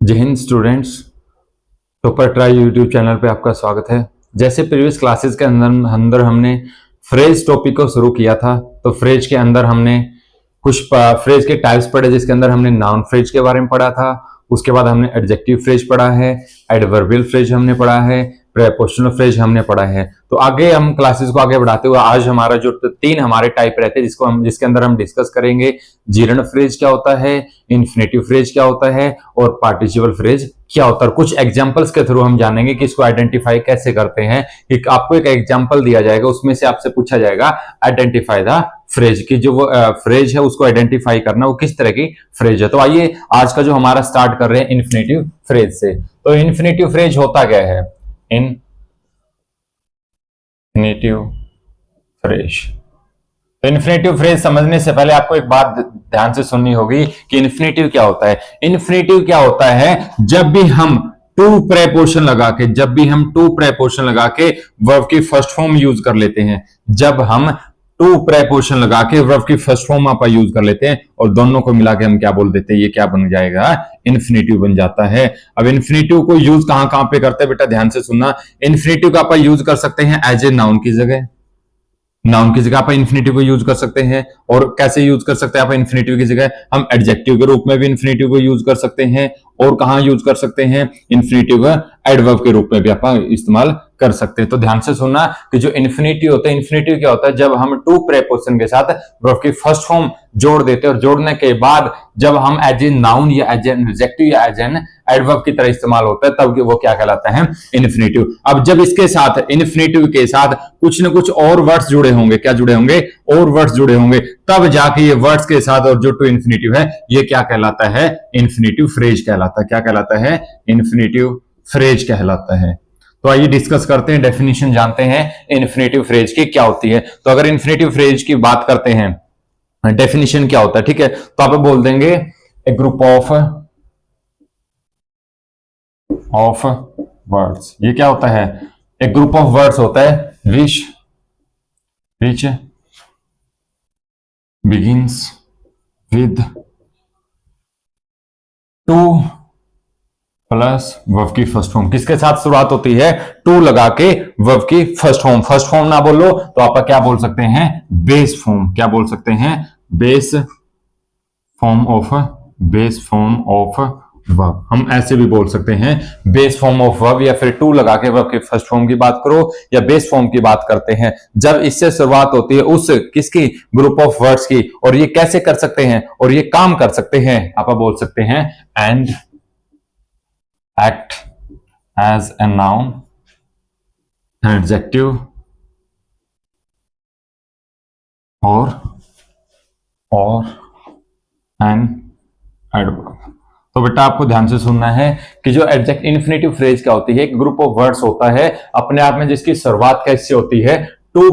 जय Hind students. Topper try YouTube channel पे आपका स्वागत है। जैसे प्रीवियस क्लासेस के अंदर हमने फ्रेज टॉपिक को शुरू किया था, तो फ्रेज के अंदर हमने कुछ फ्रेज के टाइप्स पढ़े, जिसके अंदर हमने नाउन फ्रेज के बारे में पढ़ा था। उसके बाद हमने एडजेक्टिव फ्रेज पढ़ा है, एडवर्बियल फ्रेज हमने पढ़ा है, प्रीपोजिशनल फ्रेज हमने पढ़ा है। तो आगे हम क्लासेस को आगे बढ़ाते हुए आज हमारा जो तीन हमारे टाइप रहते हैं जिसके अंदर हम डिस्कस करेंगे। जीर्ण फ्रेज क्या होता है, इन्फिनेटिव फ्रेज क्या होता है और पार्टिसिपल फ्रेज क्या होता है। कुछ एग्जांपल्स के थ्रू हम जानेंगे कि इसको आइडेंटिफाई कैसे करते हैं। कि आपको एक एग्जांपल दिया जाएगा, उसमें से आपसे पूछा जाएगा आइडेंटिफाई द फ्रेज की जो वो फ्रेज है उसको आइडेंटिफाई करना वो किस तरह की फ्रेज है। तो आइए आज का जो हमारा स्टार्ट कर रहे हैं इन्फिनेटिव फ्रेज से। तो इन्फिनेटिव फ्रेज होता क्या है? इन्फिनेटिव फ्रेज, तो इन्फिनेटिव फ्रेज समझने से पहले आपको एक बात ध्यान से सुननी होगी कि इन्फिनेटिव क्या होता है। इन्फिनेटिव क्या होता है? जब भी हम टू प्रेपोजिशन लगा के वर्ब की फर्स्ट फॉर्म यूज कर लेते हैं, जब हम टू प्रेपोजिशन लगा के वर्ब की फर्स्ट फॉर्म आप यूज कर लेते हैं और दोनों को मिला के हम क्या बोल देते हैं, ये क्या बन जाएगा? इन्फिनेटिव बन जाता है। अब इन्फिनेटिव को यूज कहां कहां पे करते हैं बेटा, ध्यान से सुनना। इन्फिनेटिव का आप यूज कर सकते हैं एज ए नाउन की जगह, नाउन की जगह आप इन्फिनेटिव को यूज कर सकते हैं। और कैसे यूज कर सकते हैं आप इन्फिनेटिव की जगह? हम एडजेक्टिव के रूप में भी इन्फिनेटिव को यूज कर सकते हैं। और कहां यूज कर सकते हैं? इन्फिनेटिव का एडवर्ब के रूप में भी आप इस्तेमाल कर सकते हैं। तो ध्यान से सुनना कि जो इन्फिनेटिव होता है, इन्फिनेटिव क्या होता है? जब हम टू प्रेपोजिशन के साथ वर्ब की फर्स्ट फॉर्म जोड़ देते हैं और जोड़ने के बाद जब हम एज ए नाउन या एज एन एडजेक्टिव या एज एन एडवर्ब की तरह इस्तेमाल होता है, तब वो क्या कहलाता है? इन्फिनेटिव। अब जब इसके साथ इन्फिनेटिव के साथ कुछ ना कुछ और वर्ड्स जुड़े होंगे, क्या जुड़े होंगे? और वर्ड्स जुड़े होंगे, तब जाके ये वर्ड्स के साथ और जो टू इन्फिनेटिव है ये क्या कहलाता है? इन्फिनेटिव फ्रेज कहलाता है। क्या कहलाता है? इन्फिनेटिव फ्रेज कहलाता है। तो आइए डिस्कस करते हैं, डेफिनेशन जानते हैं इन्फिनेटिव फ्रेज की क्या होती है। तो अगर इन्फिनेटिव फ्रेज की बात करते हैं, डेफिनेशन क्या होता है, ठीक है, तो आप बोल देंगे ए ग्रुप ऑफ वर्ड्स। ये क्या होता है? एक ग्रुप ऑफ वर्ड्स होता है which begins with to plus verb की फर्स्ट फॉर्म। किसके साथ शुरुआत होती है? टू लगा के वर्ब की फर्स्ट फॉर्म। फर्स्ट फॉर्म ना बोलो तो आप क्या बोल सकते हैं? Base form. क्या बोल सकते हैं? Base form of verb. हम ऐसे भी बोल सकते हैं बेस फॉर्म ऑफ वर्ब, या फिर टू लगा के वर्ब के फर्स्ट फॉर्म की बात करो या बेस फॉर्म की बात करते हैं जब इससे शुरुआत होती है उस किसकी? ग्रुप ऑफ वर्ड्स की। और ये कैसे कर सकते हैं और ये काम कर सकते हैं? आप बोल सकते हैं and act as a noun, an adjective और an adverb। तो बेटा आपको ध्यान से सुनना है कि जो एडजेक्ट इन्फिनेटिव फ्रेज क्या होती है? एक ग्रुप ऑफ वर्ड्स होता है अपने आप में जिसकी शुरुआत कैसे होती है? टू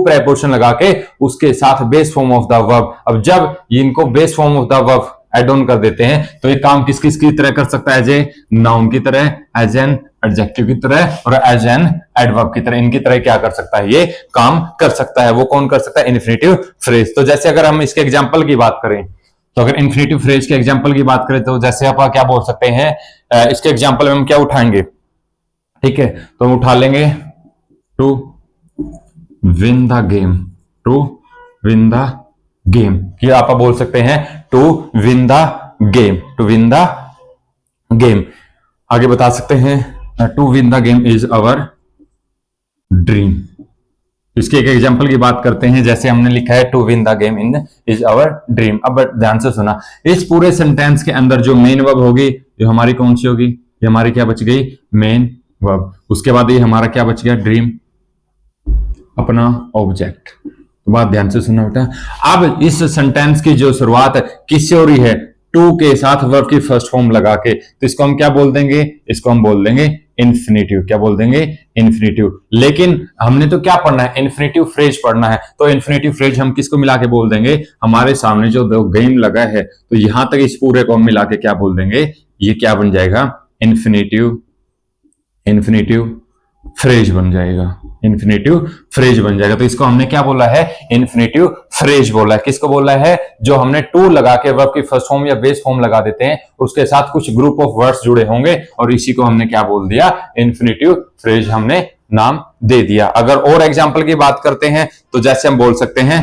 प्रेपोजिशन लगा के उसके साथ base form of the verb. अब जब इनको base form of the verb add on कर देते हैं तो ये काम किस किस की तरह कर सकता है? एज ए नाउन की तरह, एज एन एडजेक्टिव की तरह और एज एन एडवर्ब की तरह, इनकी तरह क्या कर सकता है? ये काम कर सकता है। वो कौन कर सकता है? Infinitive phrase. तो जैसे अगर हम इसके एग्जांपल की बात करें, तो अगर इन्फिनेटिव फ्रेज के एग्जांपल की बात करें तो जैसे आप क्या बोल सकते हैं? इसके एग्जांपल में हम क्या उठाएंगे? ठीक है, तो हम उठा लेंगे to win the game. To win the game, कि आप बोल सकते हैं to win the game. To win the game. आगे बता सकते हैं to win the game is our dream. इसके एक एग्जांपल की बात करते हैं, जैसे हमने लिखा है to win the game in is our dream. अब ध्यान से सुना, इस पूरे सेंटेंस के अंदर जो मेन वर्ब होगी जो हमारी कौन सी होगी? ये हमारी क्या बच गई? Main verb. उसके बाद ये हमारा क्या बच गया? ड्रीम, अपना ऑब्जेक्ट। तो बात ध्यान से सुनना बेटा। अब इस सेंटेंस की जो शुरुआत किससे हो रही है? टू के साथ वर्ब की फर्स्ट फॉर्म लगा के, तो इसको हम क्या बोल देंगे? इसको हम बोल देंगे इन्फिनेटिव। क्या बोल देंगे? इन्फिनेटिव। लेकिन हमने तो क्या पढ़ना है? इन्फिनेटिव फ्रेज पढ़ना है। तो इन्फिनेटिव फ्रेज हम किसको मिला के बोल देंगे? हमारे सामने जो दो गेम लगा है, तो यहां तक इस पूरे को हम मिला के क्या बोल देंगे? ये क्या बन जाएगा? इन्फिनेटिव फ्रेज बन जाएगा, इन्फिनेटिव फ्रेज बन जाएगा। तो इसको हमने क्या बोला है, इन्फिनेटिव फ्रेज बोला है। किसको बोला है, जो हमने टू लगा के वर्ब की फर्स्ट फॉर्म या बेस फॉर्म लगा देते हैं, उसके साथ कुछ ग्रुप ऑफ वर्ड्स जुड़े होंगे और इसी को हमने क्या बोल दिया, इन्फिनेटिव फ्रेज हमने नाम दे दिया। अगर और एग्जाम्पल की बात करते हैं तो जैसे हम बोल सकते हैं,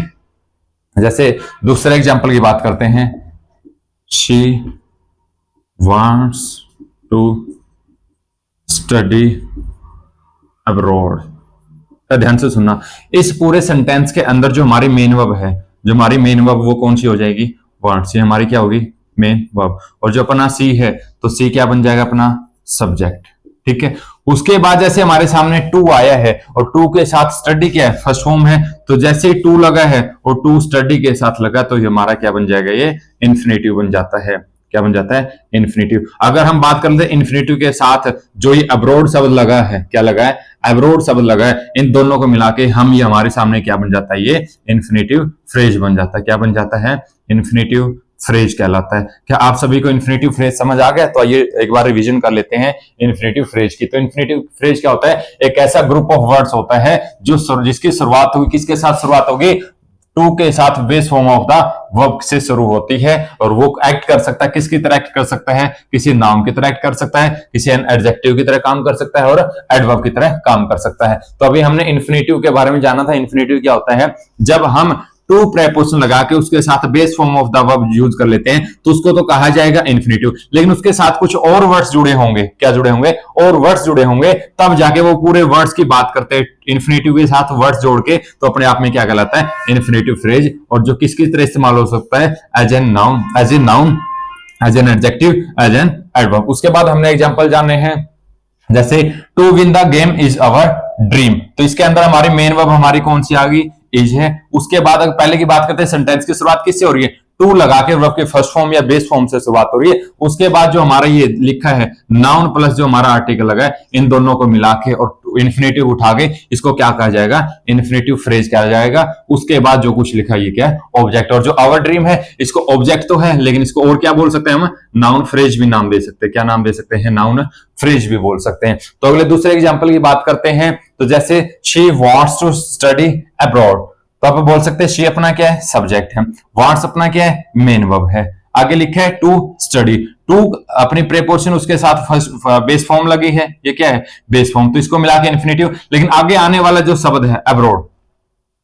जैसे दूसरे एग्जाम्पल की बात करते हैं, she wants to study abroad। ध्यान से सुनना, इस पूरे सेंटेंस के अंदर जो हमारी मेन वर्ब है, जो हमारी मेन वर्ब वो कौन सी हो जाएगी, वांट्स। ये हमारी क्या होगी, मेन वर्ब। और जो अपना सी है तो सी क्या बन जाएगा, अपना सब्जेक्ट। ठीक है, उसके बाद जैसे हमारे सामने टू आया है और टू के साथ स्टडी क्या है, फर्स्ट फॉर्म है, तो जैसे ही टू लगा है और टू स्टडी के साथ लगा तो ये हमारा क्या बन जाएगा, ये इन्फिनेटिव बन जाता है। क्या बन जाता है, इन्फिनेटिव। अगर हम बात करते हैं इन्फिनेटिव के साथ जो ये अब्रोड शब्द लगा है, क्या लगा है, अब्रोड शब्द लगा है, इन दोनों को मिला के हम ये हमारे सामने क्या बन जाता है, ये इन्फिनेटिव फ्रेज बन जाता है। क्या बन जाता है, इन्फिनेटिव फ्रेज कहलाता है। क्या आप सभी को इन्फिनेटिव फ्रेज समझ आ गया? तो आइए एक बार रिवीजन कर लेते हैं इन्फिनेटिव फ्रेज की। तो इन्फिनेटिव फ्रेज क्या होता है, एक ऐसा ग्रुप ऑफ वर्ड्स होता है जो जिसकी शुरुआत होगी, किसके साथ शुरुआत होगी, टू के साथ base form of the verb से शुरू होती है और वो एक्ट कर सकता है, किसकी तरह एक्ट कर सकता है, किसी नाउन की तरह एक्ट कर सकता है, किसी एडजेक्टिव की तरह काम कर सकता है और एडवर्ब की तरह काम कर सकता है। तो अभी हमने इन्फिनेटिव के बारे में जाना था। इन्फिनेटिव क्या होता है, जब हम टू प्रेपोजिशन लगा के उसके साथ base form of the verb use कर लेते हैं तो उसको तो कहा जाएगा इन्फिनेटिव। लेकिन उसके साथ कुछ और वर्ड्स जुड़े होंगे, क्या जुड़े होंगे, और वर्ड्स जुड़े होंगे, तब जाके वो पूरे वर्ड्स की बात करते हैं। इन्फिनेटिव के साथ वर्ड्स जोड़ के तो अपने आप में क्या कहलाता है, इन्फिनेटिव फ्रेज। और जो किसकी तरह इस्तेमाल हो सकता है, as an noun, as a noun, as an adjective, as an adverb. उसके बाद हमने एग्जांपल जाने हैं, जैसे to win the game is our dream. तो इसके अंदर हमारी मेन वर्ब हमारी कौन सी आ गई, इज है। उसके बाद अगर पहले की बात करते हैं, सेंटेंस की शुरुआत किससे हो रही है, टू लगा के वर्ब के फर्स्ट फॉर्म या बेस फॉर्म से शुरुआत हो रही है। उसके बाद जो हमारा ये लिखा है नाउन प्लस जो हमारा आर्टिकल लगा है, इन दोनों को मिला के और इन्फिनेटिव उठा के इसको क्या कहा जाएगा, इन्फिनेटिव फ्रेज कहा जाएगा। उसके बाद जो कुछ लिखा है ये क्या है, ऑब्जेक्ट। और जो आवर ड्रीम है इसको ऑब्जेक्ट तो है, लेकिन इसको और क्या बोल सकते हैं हम, नाउन फ्रेज भी नाम दे सकते हैं। क्या नाम दे सकते हैं, नाउन फ्रेज भी बोल सकते हैं। तो अगले दूसरे एग्जाम्पल की बात करते हैं, तो जैसे she wants to study abroad. तो आप बोल सकते हैं शी अपना क्या है, सब्जेक्ट है, वांट्स अपना क्या है, मेन वर्ब है। आगे लिखा है टू स्टडी, टू अपनी प्रेपोजिशन उसके साथ फर्स्ट बेस फॉर्म लगी है, ये क्या है, बेस फॉर्म, तो इसको मिला के इन्फिनेटिव। लेकिन आगे आने वाला जो शब्द है अब्रॉड,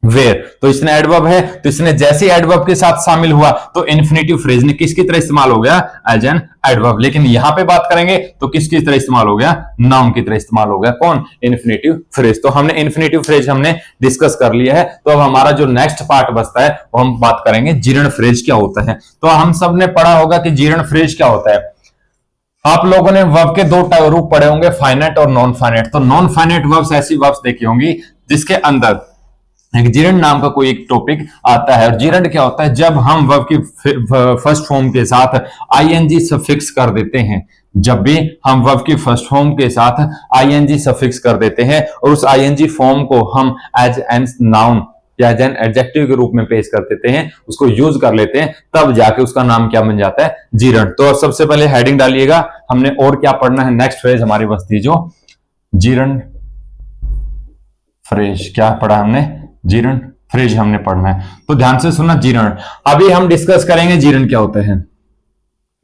वेयर, तो इसने एडवर्ब है, तो इसने जैसे एडवर्ब के साथ शामिल हुआ तो इन्फिनेटिव फ्रेज ने किसकी तरह इस्तेमाल हो गया, एज एन एडवर्ब। लेकिन यहां पे बात करेंगे तो किसकी तरह इस्तेमाल हो गया, नाउन की तरह इस्तेमाल हो गया, कौन, इन्फिनेटिव फ्रेज। तो हमने इन्फिनेटिव फ्रेज हमने डिस्कस कर लिया है। तो अब हमारा जो नेक्स्ट पार्ट बचता है वो हम बात करेंगे जीर्ण फ्रेज क्या होता है। तो हम सब ने पढ़ा होगा कि जीर्ण फ्रेज क्या होता है। आप लोगों ने वर्ब के दो रूप पढ़े होंगे, फाइनाइट और नॉन फाइनाइट। तो नॉन फाइनाइट वर्ब्स ऐसी वर्ब्स देखी होंगी जिसके अंदर एक जीरण नाम का कोई एक टॉपिक आता है। और जीरण क्या होता है, जब हम वर्ब की फर्स्ट फॉर्म के साथ आईएनजी सफिक्स कर देते हैं। जब भी हम वर्ब की फर्स्ट फॉर्म के साथ आईएनजी सफिक्स कर देते हैं और उस आईएनजी फॉर्म को हम एज एन नाउन या एज एन एडजेक्टिव के रूप में पेश कर देते हैं, उसको यूज कर लेते हैं, तब जाके उसका नाम क्या बन जाता है, जीरण। तो सबसे पहले हेडिंग डालिएगा, हमने और क्या पढ़ना है, नेक्स्ट फ्रेज हमारी बस्ती जो जीरण फ्रेज। क्या पढ़ा हमने, जीर्ण फ्रेज हमने पढ़ना है। तो ध्यान से सुनना, जीर्ण। अभी हम डिस्कस करेंगे जीर्ण क्या होता है,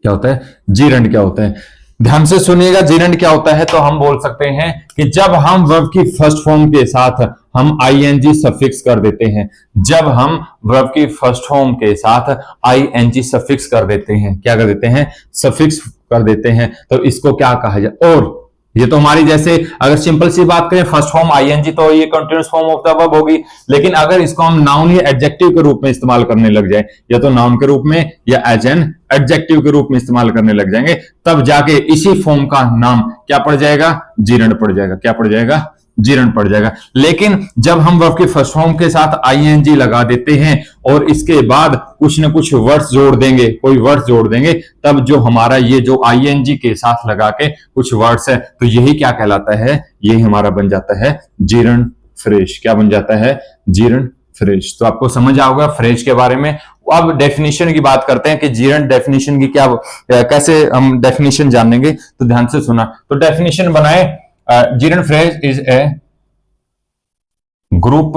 क्या होता है, जीर्ण क्या होता है। ध्यान से सुनिएगा, जीर्ण क्या होता है। तो हम बोल सकते हैं कि जब हम वर्ब की फर्स्ट फॉर्म के साथ हम आईएनजी सफिक्स कर देते हैं, जब हम वर्ब की फर्स्ट फॉर्म के साथ आईएनजी सफिक्स कर देते हैं, क्या कर देते हैं, सफिक्स कर देते हैं, तो इसको क्या कहा जाए। और ये तो हमारी जैसे अगर सिंपल सी बात करें, फर्स्ट फॉर्म आईएनजी तो ये continuous form of the verb होगी। लेकिन अगर इसको हम नाउन या एडजेक्टिव के रूप में इस्तेमाल करने लग जाए, या तो नाउन के रूप में या एज एन एडजेक्टिव के रूप में इस्तेमाल करने लग जाएंगे, तब जाके इसी फॉर्म का नाम क्या पड़ जाएगा, जीर्ण पड़ जाएगा। क्या पड़ जाएगा, जीर्ण पड़ जाएगा। लेकिन जब हम वर्ब के फर्स्ट फॉर्म के साथ आईएनजी लगा देते हैं और इसके बाद कुछ न कुछ वर्ड्स जोड़ देंगे, कोई वर्ड्स जोड़ देंगे, तब जो हमारा ये जो आईएनजी के साथ लगा के कुछ वर्ड्स है, तो यही क्या कहलाता है, यही हमारा बन जाता है जीर्ण फ्रेज। क्या बन जाता है, जीर्ण फ्रेज। तो आपको समझ आओगा फ्रेज के बारे में। अब डेफिनेशन की बात करते हैं कि जीर्ण डेफिनेशन की क्या, कैसे हम डेफिनेशन जानेंगे। तो ध्यान से सुना, तो डेफिनेशन बनाए gerund phrase is a group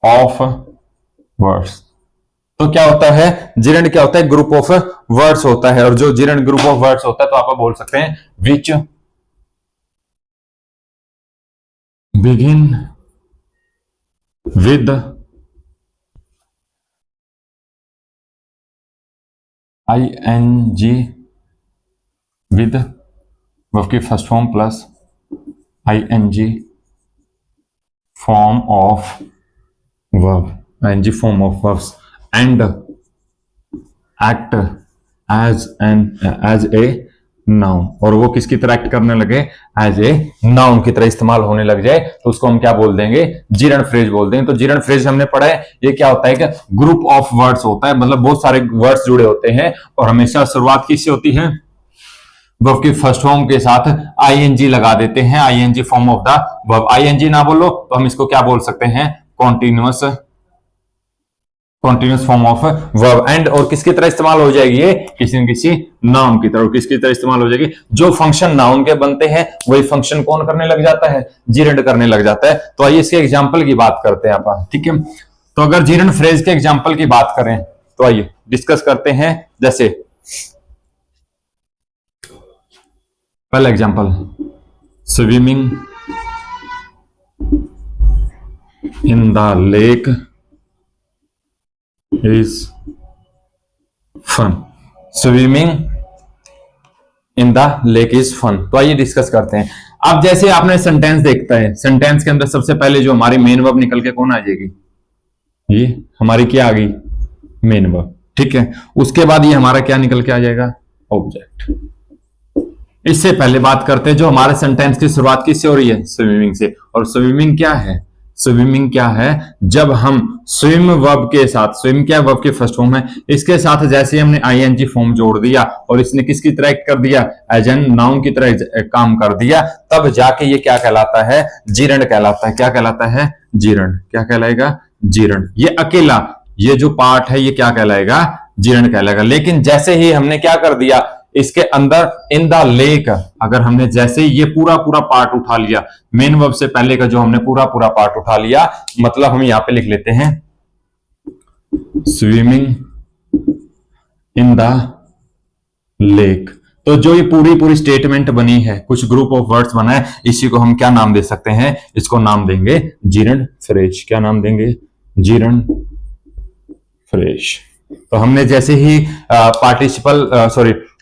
of words। तो क्या होता है, जिरंड क्या होता है, ग्रुप ऑफ वर्ड्स होता है। और जो जिरंड ग्रुप ऑफ वर्ड्स होता है तो आप बोल सकते हैं which begin with ing with verb की first form plus ing form of verb, ing form of verbs and act as a noun. और वो किसकी तरह एक्ट करने लगे, एज ए नाउन की तरह इस्तेमाल होने लग जाए तो उसको हम क्या बोल देंगे, जिरंड फ्रेज बोल देंगे। तो जिरंड फ्रेज हमने पढ़ा है, ये क्या होता है कि ग्रुप ऑफ वर्ड्स होता है, मतलब बहुत सारे वर्ड्स जुड़े होते हैं और हमेशा शुरुआत किससे होती है, वर्ब की फर्स्ट फॉर्म के साथ आईएनजी लगा देते हैं, ING form of the verb. ING ना बोलो तो हम इसको क्या बोल सकते हैं, continuous form of verb. And और किसकी तरह इस्तेमाल हो जाएगी, ये किसी न किसी नाउन की तरह, किसकी तरह इस्तेमाल हो जाएगी, जो फंक्शन नाउन के बनते हैं वही फंक्शन कौन करने लग जाता है, जिरंड करने लग जाता है। तो आइए इसके एग्जांपल की बात करते हैं आप, ठीक है। तो अगर जिरंड फ्रेज के एग्जांपल की बात करें तो आइए डिस्कस करते हैं। जैसे पहला example, swimming in the lake is fun. Swimming in the lake is fun. तो आइए डिस्कस करते हैं। अब जैसे आपने सेंटेंस देखता है, सेंटेंस के अंदर सबसे पहले जो हमारी मेन वर्ब निकल के कौन आ जाएगी, ये हमारी क्या आ गई, मेन वर्ब, ठीक है। उसके बाद ये हमारा क्या निकल के आ जाएगा, ऑब्जेक्ट। इससे पहले बात करते हैं जो हमारे सेंटेंस की शुरुआत किससे हो रही है, स्विमिंग से। और स्विमिंग क्या है, स्विमिंग क्या है, जब हम स्विम वर्ब के साथ, स्विम क्या वर्ब की फर्स्ट फॉर्म है, इसके साथ जैसे हमने आईएनजी फॉर्म जोड़ दिया और इसने किसकी तरह एक्ट कर दिया, एज एन नाउन की तरह काम कर दिया, तब जाके ये क्या कहलाता है, जिरंड कहलाता है। क्या कहलाता है, जिरंड। क्या कहलाएगा, जिरंड। ये अकेला ये जो पार्ट है ये क्या कहलाएगा, जिरंड कहलाएगा। लेकिन जैसे ही हमने क्या कर दिया, इसके अंदर इन द लेक, अगर हमने जैसे ही ये पूरा पूरा पार्ट उठा लिया, मेन वर्ब से पहले का जो हमने पूरा पूरा पार्ट उठा लिया, मतलब हम यहां पे लिख लेते हैं स्विमिंग इन द लेक। तो जो ये पूरी पूरी स्टेटमेंट बनी है, कुछ ग्रुप ऑफ वर्ड्स बना है, इसी को हम क्या नाम दे सकते हैं, इसको नाम देंगे जिरंड फ्रेज। क्या नाम देंगे, जिरंड फ्रेज। तो हमने जैसे ही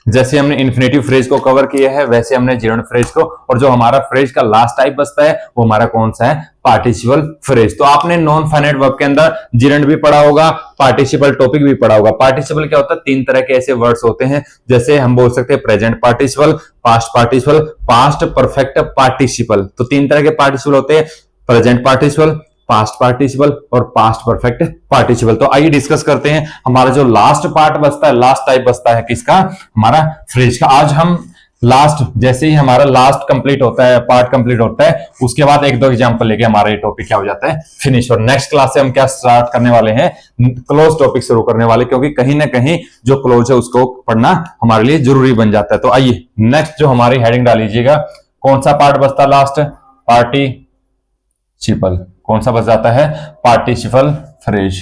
जैसे हमने इन्फिनेटिव फ्रेज को कवर किया है, वैसे हमने जिरंड फ्रेज को, और जो हमारा फ्रेज का लास्ट टाइप बचता है वो हमारा कौन सा है, पार्टिसिपल फ्रेज। तो आपने नॉन फाइनाइट वर्ब के अंदर जिरंड भी पढ़ा होगा, पार्टिसिपल टॉपिक भी पढ़ा होगा। पार्टिसिपल क्या होता है, तीन तरह के ऐसे वर्ड्स होते हैं, जैसे हम बोल सकते हैं present participle, past participle, past perfect participle. तो तीन तरह के पार्टिसिपल होते हैं, प्रेजेंट पार्टिसिपल, पास्ट पार्टिसिपल और पास्ट परफेक्ट पार्टिसिपल। तो आइए डिस्कस करते हैं। हमारा जो लास्ट पार्ट बचता है, लास्ट टाइप बचता है किसका, हमारा फ्रेज का। आज हम लास्ट, जैसे ही हमारा लास्ट कंप्लीट होता है, पार्ट कंप्लीट होता है, उसके बाद एक दो एग्जांपल लेके हमारा ये टॉपिक क्या हो जाता है, फिनिश। और नेक्स्ट क्लास से हम क्या स्टार्ट करने वाले हैं, क्लोज टॉपिक शुरू करने वाले, क्योंकि कहीं ना कहीं जो क्लोज है उसको पढ़ना हमारे लिए जरूरी बन जाता है। तो आइए नेक्स्ट जो हमारी हेडिंग डाल लीजिएगा, कौन सा पार्ट बचता है लास्ट, पार्टिसिपल। कौन सा बच जाता है, पार्टिसिपल फ्रेज,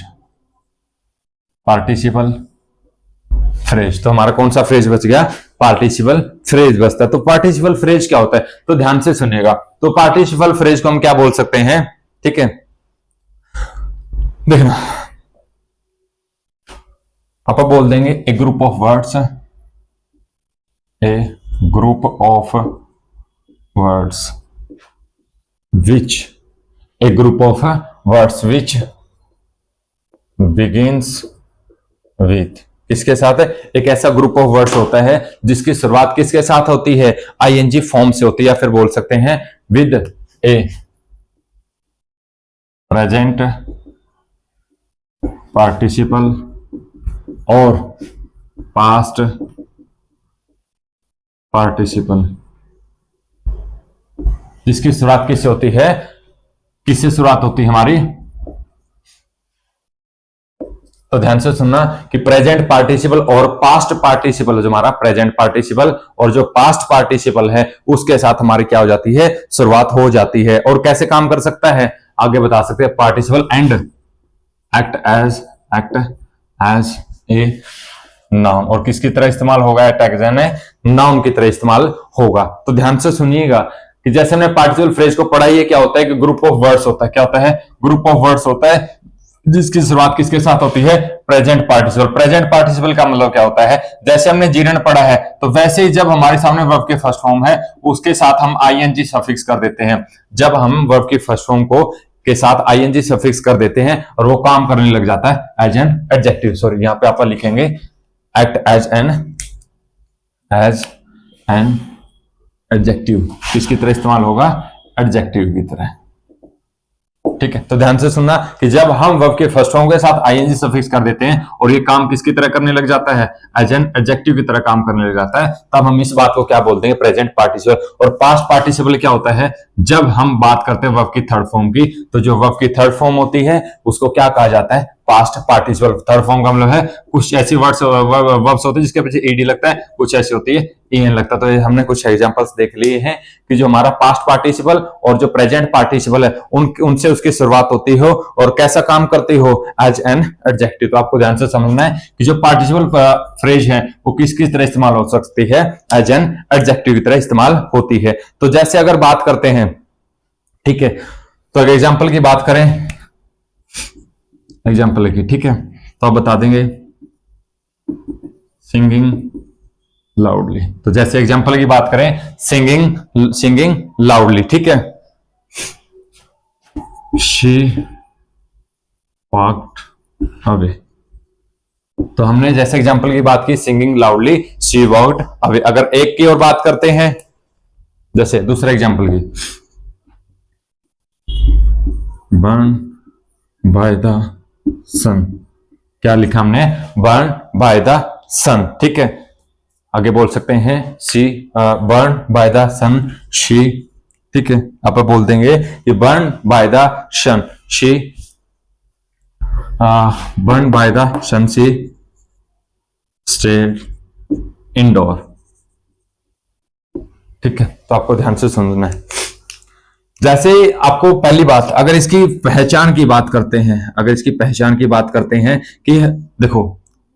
पार्टिसिपल फ्रेज। तो हमारा कौन सा फ्रेज बच गया, पार्टिसिपल फ्रेज बचता है। तो पार्टिसिपल फ्रेज क्या होता है, तो ध्यान से सुनिएगा। तो पार्टिसिपल फ्रेज को हम क्या बोल सकते हैं, ठीक है, देखना आप बोल देंगे a group of words, a group of words which, a group of words which begins with। इसके साथ एक ऐसा ग्रुप ऑफ वर्ड्स होता है जिसकी शुरुआत किसके साथ होती है, आईएनजी फॉर्म से होती है, या फिर बोल सकते हैं विद ए प्रेजेंट पार्टिसिपल और पास्ट पार्टिसिपल। जिसकी शुरुआत किससे होती है, किससे शुरुआत होती है हमारी, तो ध्यान से सुनना कि प्रेजेंट पार्टिसिपल और पास्ट पार्टिसिपल, जो हमारा प्रेजेंट पार्टिसिपल और जो पास्ट पार्टिसिपल है उसके साथ हमारी क्या हो जाती है, शुरुआत हो जाती है। और कैसे काम कर सकता है आगे बता सकते हैं। Participle and act as a noun, और किसकी तरह इस्तेमाल होगा, एज एन नाउन की तरह इस्तेमाल होगा। तो ध्यान से सुनिएगा कि जैसे हमने पार्टिसिपल फ्रेज को पढ़ा, ये क्या होता है कि ग्रुप ऑफ वर्ड्स होता है। क्या होता है, ग्रुप ऑफ वर्ड्स होता है जिसकी शुरुआत किसके साथ होती है, प्रेजेंट पार्टिसिपल। प्रेजेंट पार्टिसिपल का मतलब क्या होता है, जैसे हमने जीरण पढ़ा है तो वैसे ही जब हमारे सामने वर्ब के फर्स्ट फॉर्म है उसके साथ हम आईएनजी सफिक्स कर देते हैं। जब हम वर्ब की फर्स्ट फॉर्म को के साथ आईएनजी सफिक्स कर देते हैं और वो काम करने लग जाता है एज एन एडजेक्टिव। सॉरी, यहां पे आप लिखेंगे एक्ट एज एन एडजेक्टिव। किसकी तरह इस्तेमाल होगा, एडजेक्टिव की तरह। ठीक है, तो ध्यान से सुनना कि जब हम वर्ब के फर्स्ट फॉर्म के साथ आईएनजी सफिक्स कर देते हैं और ये काम किसकी तरह करने लग जाता है, एज एन एडजेक्टिव की तरह काम करने लग जाता है, तब हम इस बात को क्या बोलते हैं, प्रेजेंट पार्टिसिपल। और पास्ट पार्टिसिपल क्या होता है, जब हम बात करते हैं वर्ब की थर्ड फॉर्म की, तो जो वर्ब की थर्ड फॉर्म होती है उसको क्या कहा जाता है, पास्ट पार्टिसिपल। थर्ड फॉर्म का मतलब है कुछ ऐसी वर्ड्स वर्ब्स होते हैं जिसके पीछे ईडी लगता है, कुछ ऐसी होती है ईएन लगता है। तो ये हमने कुछ एग्जांपल्स देख लिए हैं कि जो हमारा पास्ट पार्टिसिपल और जो प्रेजेंट पार्टिसिपल है उनसे उसकी शुरुआत होती हो और कैसा काम करती हो, एज एन एडजेक्टिव। तो आपको ध्यान से समझना है कि जो पार्टिसिपल फ्रेज है वो किस किस तरह इस्तेमाल हो सकती है, एज एन एडजेक्टिव की तरह इस्तेमाल होती है। तो जैसे अगर बात करते हैं, ठीक है, तो अगर एग्जाम्पल की बात करें, एग्जाम्पल की, ठीक है, तो आप बता देंगे सिंगिंग लाउडली। तो जैसे एग्जाम्पल की बात करें, सिंगिंग लाउडली, ठीक है, शी वॉक्ड अवे। तो हमने जैसे एग्जाम्पल की बात की singing loudly, she walked away. अगर एक की और बात करते हैं, जैसे दूसरे एग्जाम्पल की, बर्न बाय द सन। क्या लिखा हमने, बर्न बाय द सन, ठीक है। आगे बोल सकते हैं she burn by the sun she, ठीक है। आप बोल देंगे कि burn by the sun she, burn by the sun she stayed indoor, ठीक है। तो आपको ध्यान से समझना है। जैसे आपको पहली बात, अगर इसकी पहचान की बात करते हैं, अगर इसकी पहचान की बात करते हैं कि देखो,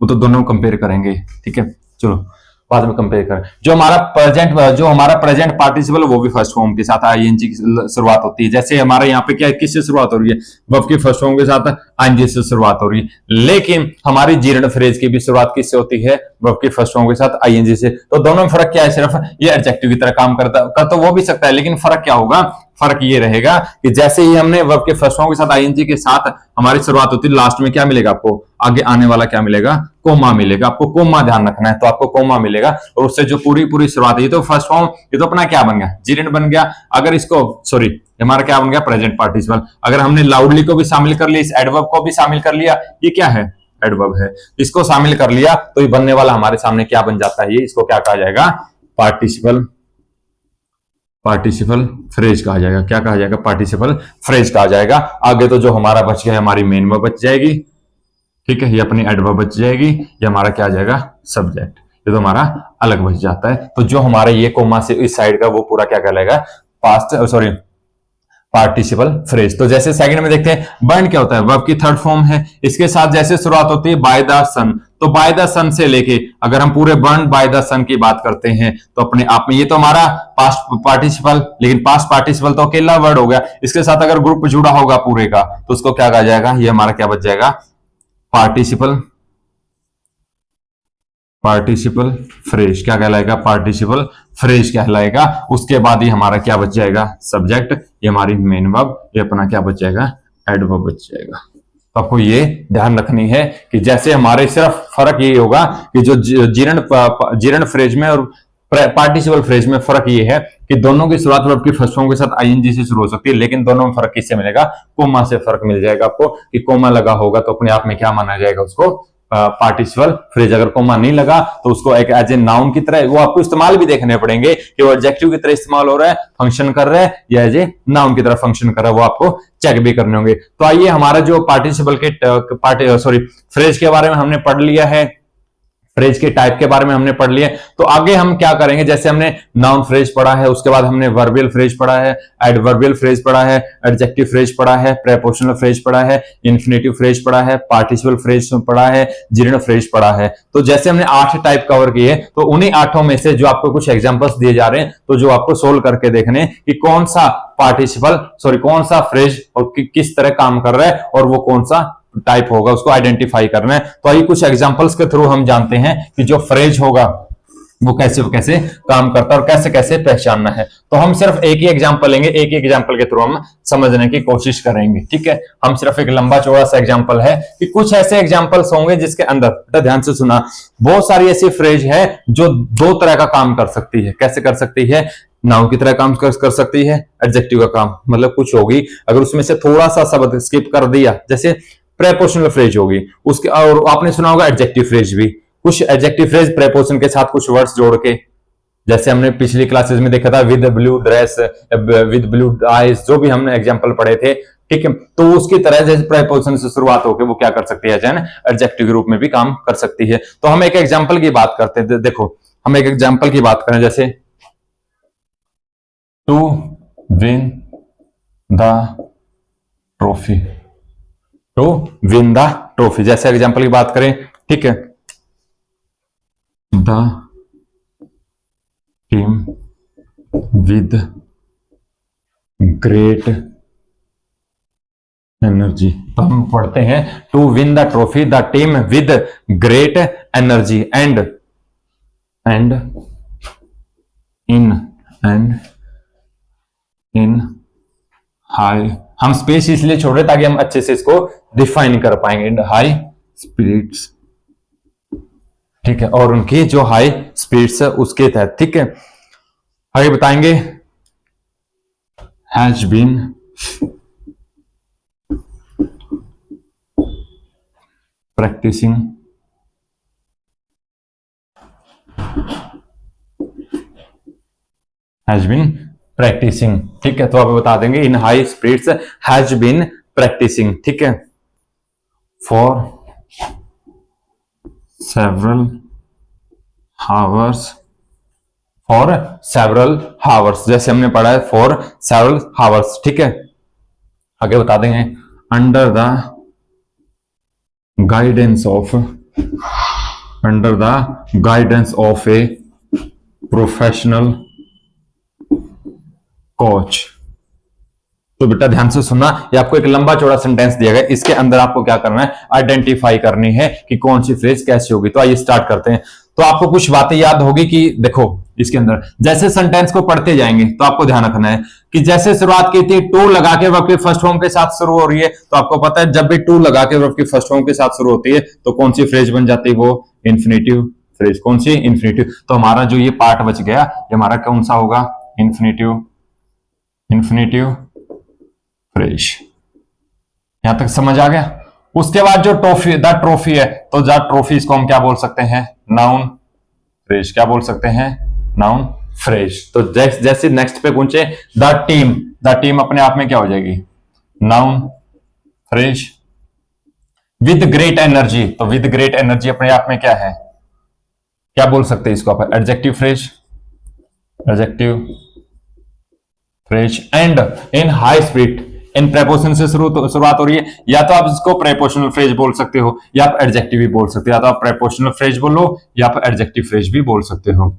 वो तो दोनों कंपेयर करेंगे, ठीक है, चलो बाद में कंपेयर करें। जो हमारा प्रेजेंट पार्टिसिपल वो भी फर्स्ट फॉर्म के साथ आईएनजी की शुरुआत होती है। जैसे हमारे यहाँ पे क्या किससे शुरुआत हो रही है, वर्ब की फर्स्ट फॉर्म के साथ आईएनजी से शुरुआत हो रही है। लेकिन हमारी जीर्ण फ्रेज की भी शुरुआत किससे होती है, वर्ब की फर्स्ट फॉर्म के साथ आईएनजी से। तो दोनों में फर्क क्या है, सिर्फ ये एडजेक्टिव की तरह काम कर तो वो भी सकता है, लेकिन फर्क क्या होगा, फर्क ये रहेगा कि जैसे ही हमने वर्ब के फर्स्ट फॉर्म के साथ आईएनजी के साथ हमारी शुरुआत होती है, लास्ट में क्या मिलेगा आपको, आगे आने वाला क्या मिलेगा, कोमा मिलेगा। आपको कोमा ध्यान रखना है, तो आपको कोमा मिलेगा और उससे जो पूरी शुरुआत है, ये तो फर्स्ट फॉर्म, ये तो अपना क्या बन गया, जीरण बन गया। अगर इसको सॉरी हमारा क्या बन गया, प्रेजेंट पार्टिसिपल। अगर हमने लाउडली को भी शामिल कर लिया, इस एडवर्ब को भी शामिल कर लिया, ये क्या है, एडवर्ब है, इसको शामिल कर लिया, तो ये बनने वाला हमारे सामने क्या बन जाता है, ये इसको क्या कहा जाएगा, पार्टिसिपल फ्रेज कहा जाएगा। क्या कहा जाएगा, पार्टिसिपल फ्रेज कहा जाएगा। आगे तो जो हमारा बच गया, हमारी मेन वर्ब बच जाएगी, ठीक है, ये अपनी एडवर्ब बच जाएगी, ये हमारा क्या आ जाएगा, सब्जेक्ट। ये तो हमारा अलग बच जाता है। तो जो हमारा ये कोमा से इस साइड का वो पूरा क्या कहलाएगा, पार्टिसिपल फ्रेज। तो जैसे सेकंड में देखते हैं, बर्न क्या होता है, वर्ब की थर्ड फॉर्म है, इसके साथ जैसे शुरुआत होती है बाय द सन, तो बाय द सन से लेके अगर हम पूरे बर्न बाय द सन की बात करते हैं तो अपने आप में ये तो हमारा पास्ट पार्टिसिपल, लेकिन पास्ट पार्टिसिपल तो अकेला वर्ड हो गया, इसके साथ अगर ग्रुप जुड़ा होगा पूरे का तो उसको क्या कहा जाएगा, ये हमारा क्या बच जाएगा, पार्टिसिपल फ्रेज। क्या कहलाएगा, पार्टिसिपल फ्रेज कहलाएगा। उसके बाद ही हमारा क्या बच जाएगा, सब्जेक्ट, ये हमारी मेन वर्ब, ये अपना क्या बच जाएगा, एडवर्ब बच जाएगा। तो आपको ये ध्यान रखनी है कि जैसे हमारे सिर्फ फर्क ये होगा कि जो जीर्ण फ्रेज में और पार्टिसिपल फ्रेज में फर्क ये है कि दोनों की शुरुआत वर्ब की फर्स्ट फॉर्म के साथ आईएनजी से शुरू हो सकती है, लेकिन दोनों में फर्क किससे मिलेगा, कोमा से फर्क मिल जाएगा आपको, कि कोमा लगा होगा तो अपने आप में क्या माना जाएगा, उसको पार्टिसिपल फ्रेज। अगर कोमा नहीं लगा तो उसको एक एज ए नाउन की तरह वो आपको इस्तेमाल भी देखने पड़ेंगे कि वो एडजेक्टिव की तरह इस्तेमाल हो रहा है, फंक्शन कर रहा है, या एज ए नाउन की तरह फंक्शन कर रहा है, वो आपको चेक भी करने होंगे। तो आइए, हमारा जो पार्टिसिपल के फ्रेज के बारे में हमने पढ़ लिया है, फ्रेज के टाइप के बारे में हमने पढ़ लिया। तो आगे हम क्या करेंगे, जैसे हमने नाउन फ्रेज पढ़ा है, उसके बाद हमने वर्बियल फ्रेज पढ़ा है, एडवर्बियल फ्रेज पढ़ा है, एडजेक्टिव फ्रेज पढ़ा है, प्रेपोजिशनल फ्रेज पढ़ा है, इन्फिनेटिव फ्रेज पढ़ा है, पार्टिसिपल फ्रेज पढ़ा है, जीर्ण फ्रेज पढ़ा है। तो जैसे हमने 8 टाइप कवर किए, तो उन्हीं 8 में से जो आपको कुछ एग्जांपल्स दिए जा रहे हैं, तो जो आपको सोल्व करके देखने कि कौन सा कौन सा फ्रेज और किस तरह काम कर रहा है और वो कौन सा टाइप होगा, उसको आइडेंटिफाई करना है। तो आइए कुछ एग्जांपल्स के थ्रू हम जानते हैं कि जो फ्रेज होगा वो कैसे काम करता है और कैसे कैसे पहचानना है। तो हम सिर्फ एक ही एग्जांपल लेंगे, एक ही एग्जांपल के थ्रू हम समझने की कोशिश करेंगे। ठीक है, हम सिर्फ एक लंबा चौड़ा सा एग्जांपल है कि कुछ ऐसे एग्जांपल्स होंगे जिसके अंदर, बेटा ध्यान से सुना, बहुत सारी ऐसी फ्रेज है जो 2 तरह का काम कर सकती है। कैसे कर सकती है? नाउन की तरह काम कर सकती है, एडजेक्टिव का काम, मतलब कुछ होगी, अगर उसमें से थोड़ा सा शब्द स्किप कर दिया, जैसे प्रेपोजिशनल फ्रेज होगी उसके, और आपने सुना होगा एडजेक्टिव फ्रेज भी, कुछ एडजेक्टिव फ्रेज प्रेपोजिशन के साथ कुछ वर्ड्स जोड़ के, जैसे हमने पिछली क्लासेस में देखा था with blue dress, with blue eyes, जो भी हमने एग्जांपल पढ़े थे। ठीक है, तो उसकी तरह जैसे प्रेपोजिशन से शुरुआत होकर वो क्या कर सकती है, एडजेक्टिव के रूप में भी काम कर सकती है। तो हम एक एग्जाम्पल की बात करते हैं। देखो, हम एक एग्जाम्पल की बात करें, जैसे to win the trophy, to win the trophy, जैसे एग्जांपल की बात करें। ठीक है, the team with great energy. तो हम पढ़ते हैं to win the trophy, the team with great energy and in high, हम स्पेस इसलिए छोड़ रहे ताकि हम अच्छे से इसको डिफाइन कर पाएंगे, इन हाई स्पिरिट्स। ठीक है, और उनकी जो हाई स्पिरिट्स है उसके तहत। ठीक है, आगे बताएंगे, has been practising has been practising. ठीक है, तो आप बता देंगे in high spirits has been practising. ठीक है, फॉर सेवरल हावर्स, जैसे हमने पढ़ा है फॉर सेवरल हावर्स। ठीक है, आगे बता देंगे under the guidance of a professional coach. तो बेटा ध्यान से सुनना, ये आपको एक लंबा चौड़ा सेंटेंस दिया गया, इसके अंदर आपको क्या करना है, आइडेंटिफाई करनी है कि कौन सी फ्रेज कैसी होगी। तो आइए स्टार्ट करते हैं। तो आपको कुछ बातें याद होगी कि देखो, इसके अंदर जैसे सेंटेंस को पढ़ते जाएंगे तो आपको ध्यान रखना है कि जैसे शुरुआत की थी टू लगा के वर्ब के फर्स्ट फॉर्म के साथ शुरू हो रही है, तो आपको पता है जब भी टू लगा के वर्ब के फर्स्ट फॉर्म के साथ शुरू होती है तो कौन सी फ्रेज बन जाती है, वो इन्फिनेटिव फ्रेज। कौन सी? इन्फिनेटिव। तो हमारा जो ये पार्ट बच गया, ये हमारा कौन सा होगा, इन्फिनेटिव फ्रेज। यहां तक समझ आ गया। उसके बाद जो द ट्रॉफी है, तो द ट्रॉफी इसको हम क्या बोल सकते हैं, नाउन फ्रेज। क्या बोल सकते हैं, नाउन फ्रेज। तो जैसे नेक्स्ट पे पहुंचे द टीम अपने आप में क्या हो जाएगी, noun phrase. With great energy, तो विद ग्रेट एनर्जी अपने आप में क्या है, क्या बोल सकते हैं इसको आप, adjective phrase and in high speed, in preposition से शुरुआत हो रही है, या तो आप इसको प्रेपोजिशनल फ्रेज बोल सकते हो या आप एडजेक्टिव भी बोल सकते हो, या तो आप प्रेपोजिशनल फ्रेज बोलो या आप एडजेक्टिव फ्रेज भी बोल सकते हो।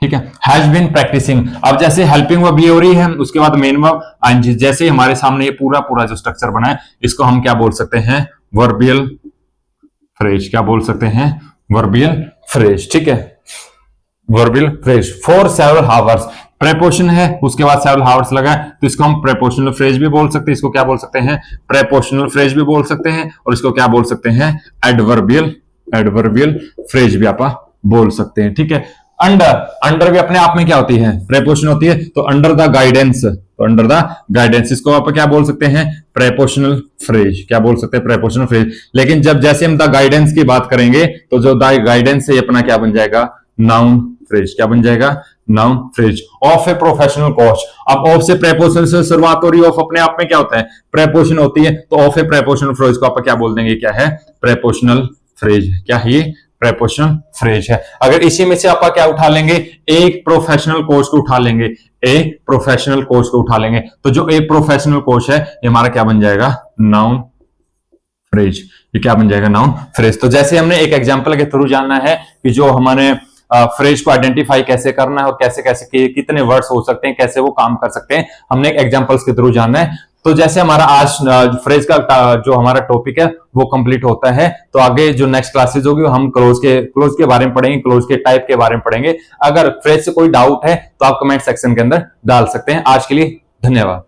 ठीक है, हैज बीन प्रैक्टिसिंग। अब जैसे हेल्पिंग वर्ब ये हो रही है, उसके बाद मेन वर्ब आईएनजी, जैसे हमारे सामने ये पूरा जो स्ट्रक्चर बना है, इसको हम क्या बोल सकते हैं, वर्बियल फ्रेज। क्या बोल सकते हैं, वर्बियल फ्रेज। ठीक है, adverbial phrase for several hours, preposition है, उसके बाद सेवरल हावर्स लगा है, तो इसको हम प्रेपोजिशनल फ्रेज भी बोल सकते हैं, इसको क्या बोल सकते हैं, प्रेपोजिशनल फ्रेज भी बोल सकते हैं, और इसको क्या बोल सकते हैं, एडवर्बियल फ्रेज भी आप बोल सकते हैं। ठीक है, अंडर भी अपने आप में क्या होती है, प्रेपोजिशन होती है, तो अंडर द गाइडेंस तो अंडर द गाइडेंस, इसको आप क्या बोल सकते हैं, प्रेपोजिशनल फ्रेज, क्या बोल सकते हैं, प्रेपोजिशनल फ्रेज। लेकिन जब जैसे हम द गाइडेंस की बात करेंगे तो जो द गाइडेंस है अपना क्या बन जाएगा, नाउन फ्रेज, क्या बन जाएगा, noun phrase of a professional coach. अब ऑफ से प्रेपोजिशन से शुरुआत हो रही है, ऑफ अपने आप में क्या होता है, प्रेपोजिशन होती है, तो ऑफ ए प्रेपोजिशनल फ्रेज को आप क्या बोल देंगे, क्या है, प्रेपोजिशनल फ्रेज, क्या है ये, प्रेपोजिशनल फ्रेज है। अगर इसी में से आप क्या उठा लेंगे, एक प्रोफेशनल कोच को उठा लेंगे, एक प्रोफेशनल कोच को उठा लेंगे, तो जो एक प्रोफेशनल कोच है ये हमारा क्या बन जाएगा, नाउन फ्रेज, ये क्या बन जाएगा, नाउन फ्रेज। तो जैसे हमने एक एग्जांपल के थ्रू जानना है कि जो हमारे फ्रेज को आइडेंटिफाई कैसे करना है और कैसे कैसे कितने वर्ड्स हो सकते हैं, कैसे वो काम कर सकते हैं, हमने एक एग्जांपल्स के थ्रू जानना है। तो जैसे हमारा आज फ्रेज का जो हमारा टॉपिक है वो कंप्लीट होता है, तो आगे जो नेक्स्ट क्लासेस होगी हम क्लोज के बारे में पढ़ेंगे, क्लोज के टाइप के बारे में पढ़ेंगे। अगर फ्रेज से कोई डाउट है तो आप कमेंट सेक्शन के अंदर डाल सकते हैं। आज के लिए धन्यवाद।